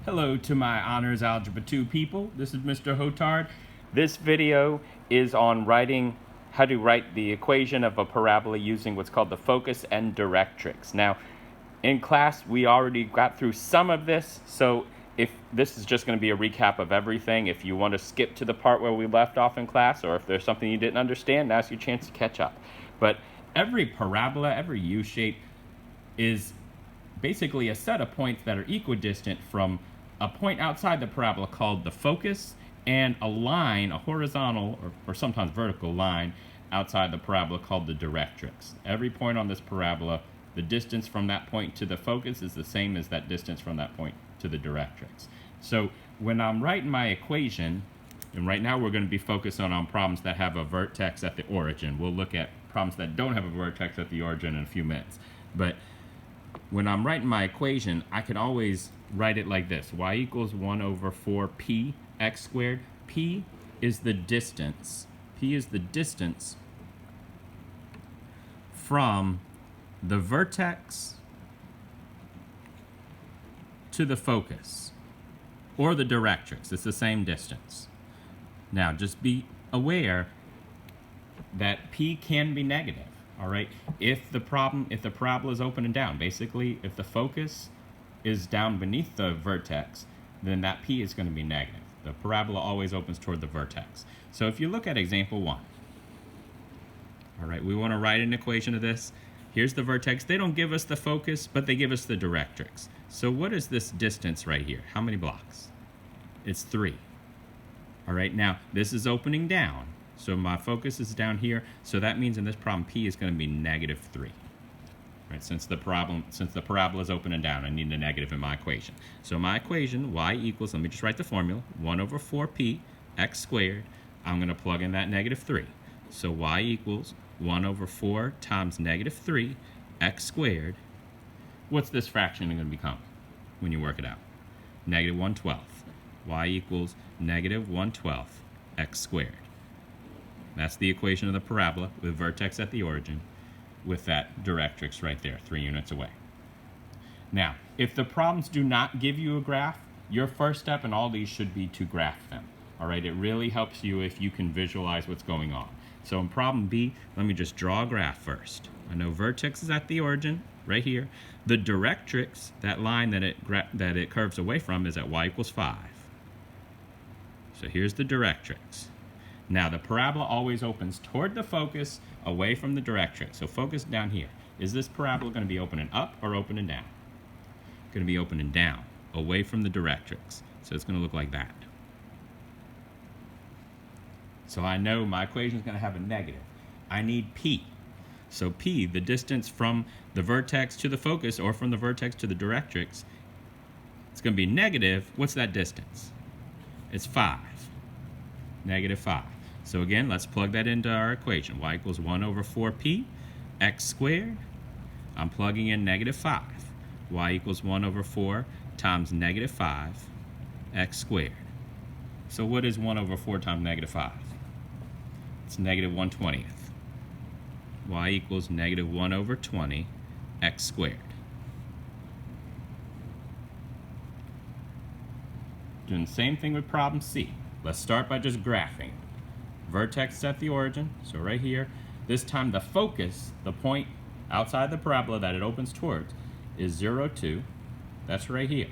Hello to my Honors Algebra 2 people. This is Mr. Hotard. This video is on how to write the equation of a parabola using what's called the focus and directrix. Now, in class, we already got through some of this, so if this is just going to be a recap of everything, if you want to skip to the part where we left off in class, or if there's something you didn't understand, now's your chance to catch up. But every parabola, every U-shape is basically a set of points that are equidistant from a point outside the parabola called the focus and a line, a horizontal or sometimes vertical line outside the parabola called the directrix. Every point on this parabola, the distance from that point to the focus is the same as that distance from that point to the directrix. So when I'm writing my equation, and right now we're going to be focusing on problems that have a vertex at the origin. We'll look at problems that don't have a vertex at the origin in a few minutes. But when I'm writing my equation, I can always write it like this. Y equals 1 over 4p x squared. P is the distance. P is the distance from the vertex to the focus, or the directrix. It's the same distance. Now, just be aware that P can be negative. All right, if the parabola is open and down, basically if the focus is down beneath the vertex, then that P is going to be negative. The parabola always opens toward the vertex. So if you look at example 1, all right, we want to write an equation of this. Here's the vertex. They don't give us the focus, but they give us the directrix. So what is this distance right here? How many blocks? It's 3. All right, now this is opening down. So my focus is down here, so that means in this problem P is going to be negative 3. Right, since the parabola is open and down, I need a negative in my equation. So my equation, y equals, let me just write the formula, 1 over 4p x squared. I'm going to plug in that negative 3. So y equals 1 over 4 times negative 3 x squared. What's this fraction going to become when you work it out? Negative 1/12. Y equals negative 1/12 x squared. That's the equation of the parabola with vertex at the origin with that directrix right there, 3 units away. Now, if the problems do not give you a graph, your first step in all these should be to graph them. All right, it really helps you if you can visualize what's going on. So in problem B, let me just draw a graph first. I know vertex is at the origin, right here. The directrix, that line that it curves away from, is at y equals 5. So here's the directrix. Now, the parabola always opens toward the focus, away from the directrix. So focus down here. Is this parabola going to be opening up or opening down? Going to be opening down, away from the directrix. So it's going to look like that. So I know my equation is going to have a negative. I need P. So P, the distance from the vertex to the focus, or from the vertex to the directrix, it's going to be negative. What's that distance? It's 5. Negative 5. So again, let's plug that into our equation. Y equals 1 over 4p x squared. I'm plugging in negative 5. Y equals 1 over 4 times negative 5 x squared. So what is 1 over 4 times negative 5? It's negative 1/20. Y equals negative 1 over 20 x squared. Doing the same thing with problem C. Let's start by just graphing. Vertex at the origin, so right here. This time the focus, the point outside the parabola that it opens towards, is 0, 2. That's right here.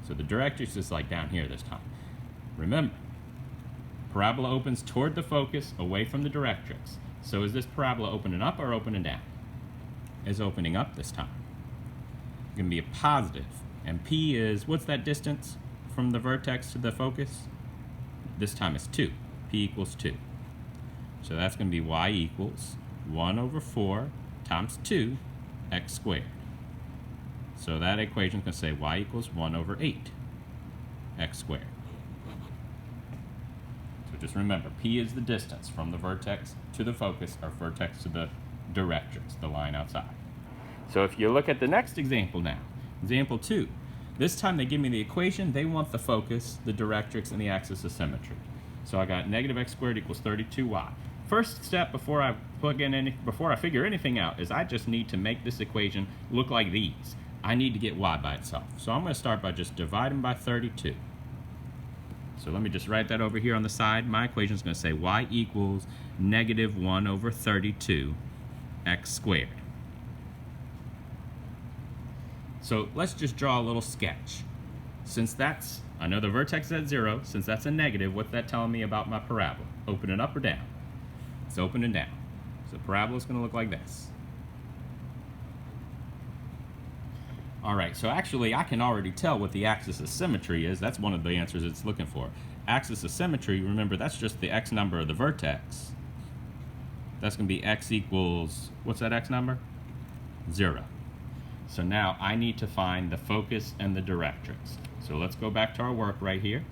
So the directrix is like down here this time. Remember, parabola opens toward the focus, away from the directrix. So is this parabola opening up or opening down? It's opening up this time. It's going to be a positive. And P is, what's that distance from the vertex to the focus? This time it's 2. P equals 2. So that's going to be y equals 1 over 4 times 2 x squared. So that equation is going to say y equals 1 over 8 x squared. So just remember, P is the distance from the vertex to the focus, or vertex to the directrix, the line outside. So if you look at the next example now, example 2, this time they give me the equation. They want the focus, the directrix, and the axis of symmetry. So I got negative x squared equals 32y. First step before I figure anything out is I just need to make this equation look like these. I need to get y by itself. So I'm going to start by just dividing by 32. So let me just write that over here on the side. My equation is going to say y equals negative 1 over 32 x squared. So let's just draw a little sketch. Since that's, I know the vertex is at 0, since that's a negative, what's that telling me about my parabola? Open it up or down? It's open and down. So the parabola is going to look like this. Alright, so actually I can already tell what the axis of symmetry is. That's one of the answers it's looking for. Axis of symmetry, remember, that's just the x number of the vertex. That's going to be x equals, what's that x number? 0. So now I need to find the focus and the directrix. So let's go back to our work right here.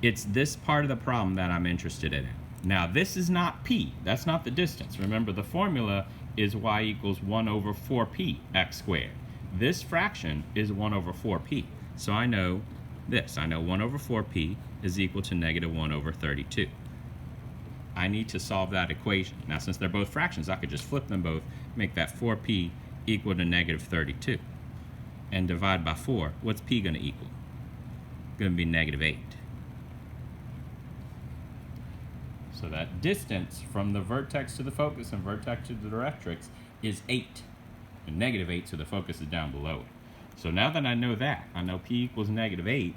It's this part of the problem that I'm interested in. Now this is not p, that's not the distance. Remember, the formula is y equals 1 over 4p x squared. This fraction is 1 over 4p. So I know this. I know 1 over 4p is equal to negative 1 over 32. I need to solve that equation. Now, since they're both fractions, I could just flip them both, make that 4p equal to negative 32. And divide by 4. What's p going to equal? Going to be negative 8. So that distance from the vertex to the focus and vertex to the directrix is 8. And negative 8, so the focus is down below it. So now that I know that, I know p equals negative 8,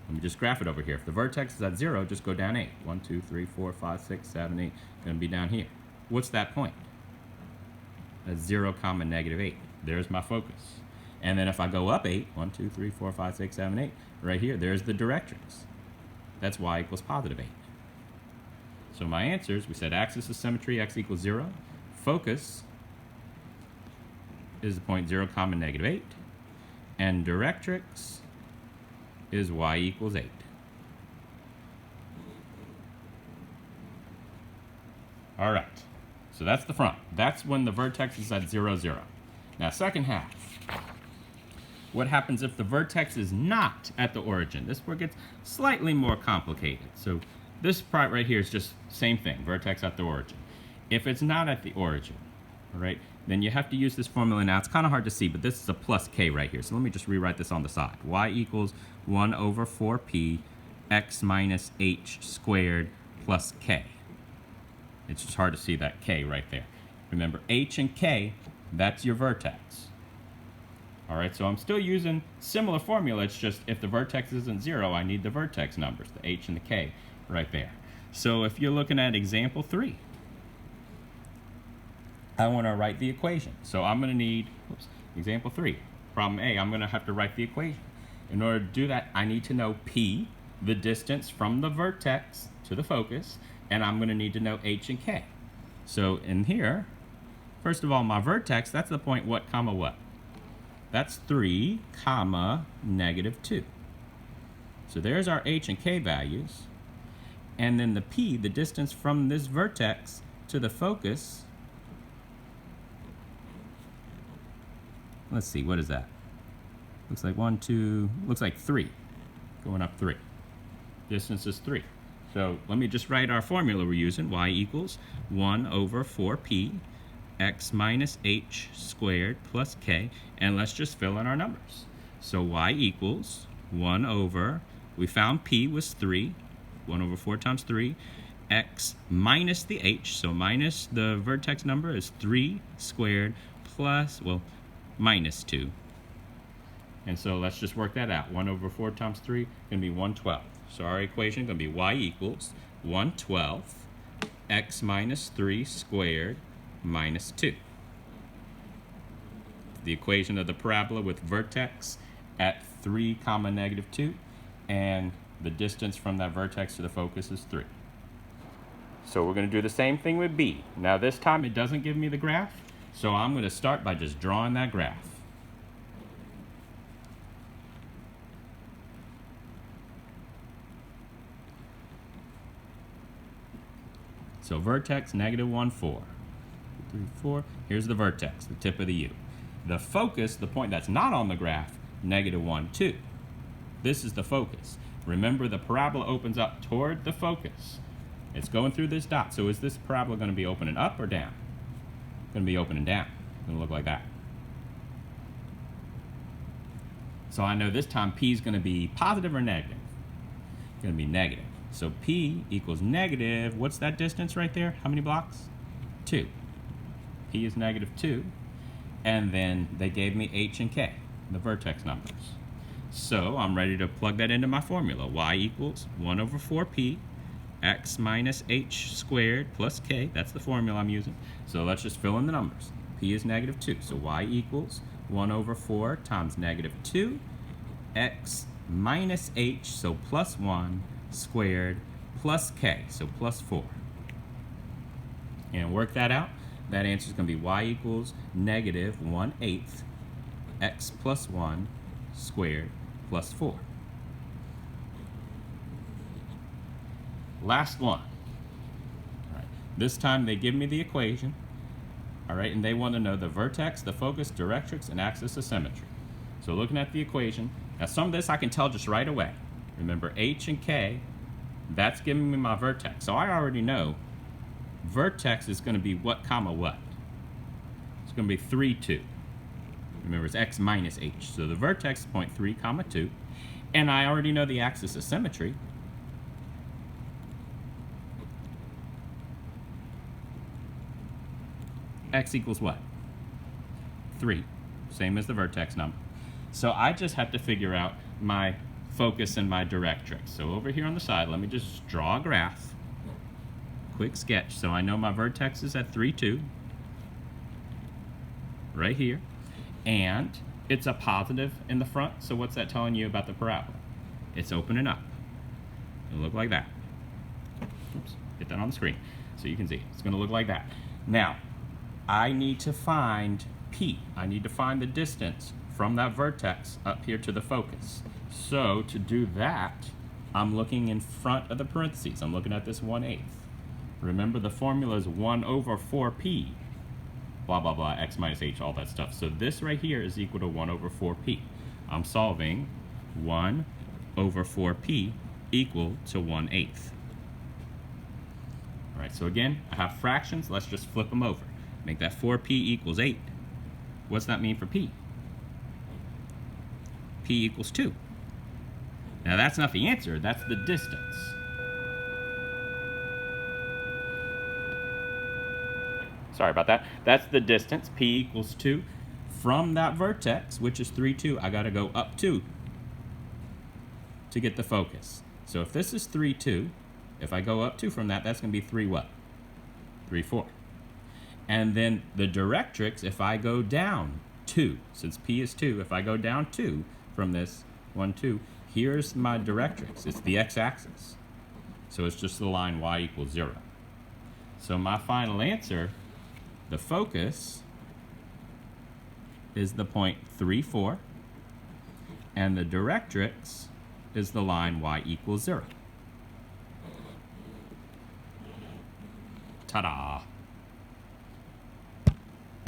let me just graph it over here. If the vertex is at 0, just go down 8. 1, 2, 3, 4, 5, 6, 7, 8. Going to be down here. What's that point? That's 0, comma, negative 8. There's my focus. And then if I go up 8, 1, 2, 3, 4, 5, 6, 7, 8, right here, there's the directrix. That's y equals positive 8. So my answers, we said axis of symmetry, x equals 0. Focus is the point 0, comma, negative 8. And directrix is y equals 8. All right, so that's the front. That's when the vertex is at 0, 0. Now, second half. What happens if the vertex is not at the origin? This where it gets slightly more complicated. So this part right here is just same thing, vertex at the origin. If it's not at the origin, all right, then you have to use this formula. Now, it's kind of hard to see, but this is a plus k right here. So let me just rewrite this on the side. Y equals 1 over 4p x minus h squared plus k. It's just hard to see that k right there. Remember, h and k, that's your vertex. All right, so I'm still using similar formula. It's just if the vertex isn't 0, I need the vertex numbers, the h and the k right there. So if you're looking at example 3, I want to write the equation. So I'm going to need, example 3, problem A, I'm going to have to write the equation. In order to do that, I need to know p, the distance from the vertex to the focus, and I'm going to need to know h and k. So in here, first of all, my vertex, that's the point what, comma, what? That's 3, comma, negative 2. So there's our h and k values. And then the p, the distance from this vertex to the focus, let's see, what is that? Looks like 1, 2, looks like 3. Going up 3. Distance is 3. So let me just write our formula we're using. Y equals 1 over 4p x minus h squared plus k. And let's just fill in our numbers. So y equals 1 over, we found p was 3. 1 over 4 times 3. X minus the h, so minus the vertex number is 3 squared plus, well, minus 2. And so let's just work that out. 1 over 4 times 3 is going to be 1/12. So our equation is going to be y equals 1/12 x minus 3 squared minus 2. The equation of the parabola with vertex at 3, comma, negative 2, and the distance from that vertex to the focus is 3. So we're going to do the same thing with B. Now this time it doesn't give me the graph, so I'm going to start by just drawing that graph. So vertex, negative 1, 4. 3, 4. Here's the vertex, the tip of the U. The focus, the point that's not on the graph, negative 1, 2. This is the focus. Remember, the parabola opens up toward the focus. It's going through this dot. So is this parabola going to be opening up or down? Going to be opening down. Going to look like that. So I know this time P is going to be positive or negative? It's going to be negative. So P equals negative, what's that distance right there? How many blocks? 2. P is negative 2. And then they gave me H and K, the vertex numbers. So I'm ready to plug that into my formula. Y equals 1 over 4P, X minus H squared plus K. That's the formula I'm using. So let's just fill in the numbers. P is negative 2. So Y equals 1 over 4 times negative 2, X minus H, so plus 1, squared, plus K, so plus 4. And work that out. That answer is going to be Y equals negative 1/8 X plus 1 squared plus 4. Last one. All right. This time they give me the equation. All right, and they want to know the vertex, the focus, directrix, and axis of symmetry. So looking at the equation, now some of this I can tell just right away. Remember H and K, that's giving me my vertex. So I already know vertex is going to be what comma what? It's going to be 3, 2. Remember it's X minus H. So the vertex is point 3, comma 2. And I already know the axis of symmetry. X equals what? 3, same as the vertex number. So I just have to figure out my focus and my directrix. So over here on the side, let me just draw a graph. Quick sketch. So I know my vertex is at 3, 2. Right here. And it's a positive in the front. So what's that telling you about the parabola? It's opening up. It'll look like that. Oops, get that on the screen so you can see. It's going to look like that. Now, I need to find P. I need to find the distance from that vertex up here to the focus. So to do that, I'm looking in front of the parentheses. I'm looking at this 1/8. Remember the formula is 1 over 4P. Blah, blah, blah, X minus H, all that stuff. So this right here is equal to 1 over 4P. I'm solving 1 over 4P equal to 1/8. All right, so again, I have fractions. Let's just flip them over. Make that 4P equals 8. What's that mean for P? P equals 2. Now that's not the answer, that's the distance. Sorry about that. That's the distance, P equals 2. From that vertex, which is 3, 2, I gotta go up 2 to get the focus. So if this is 3, 2, if I go up 2 from that, that's gonna be 3 what? 3, 4. And then the directrix, if I go down 2, since P is 2, if I go down 2 from this 1, 2, here's my directrix. It's the x-axis. So it's just the line y equals 0. So my final answer, the focus, is the point 3, 4. And the directrix is the line y equals 0. Ta-da!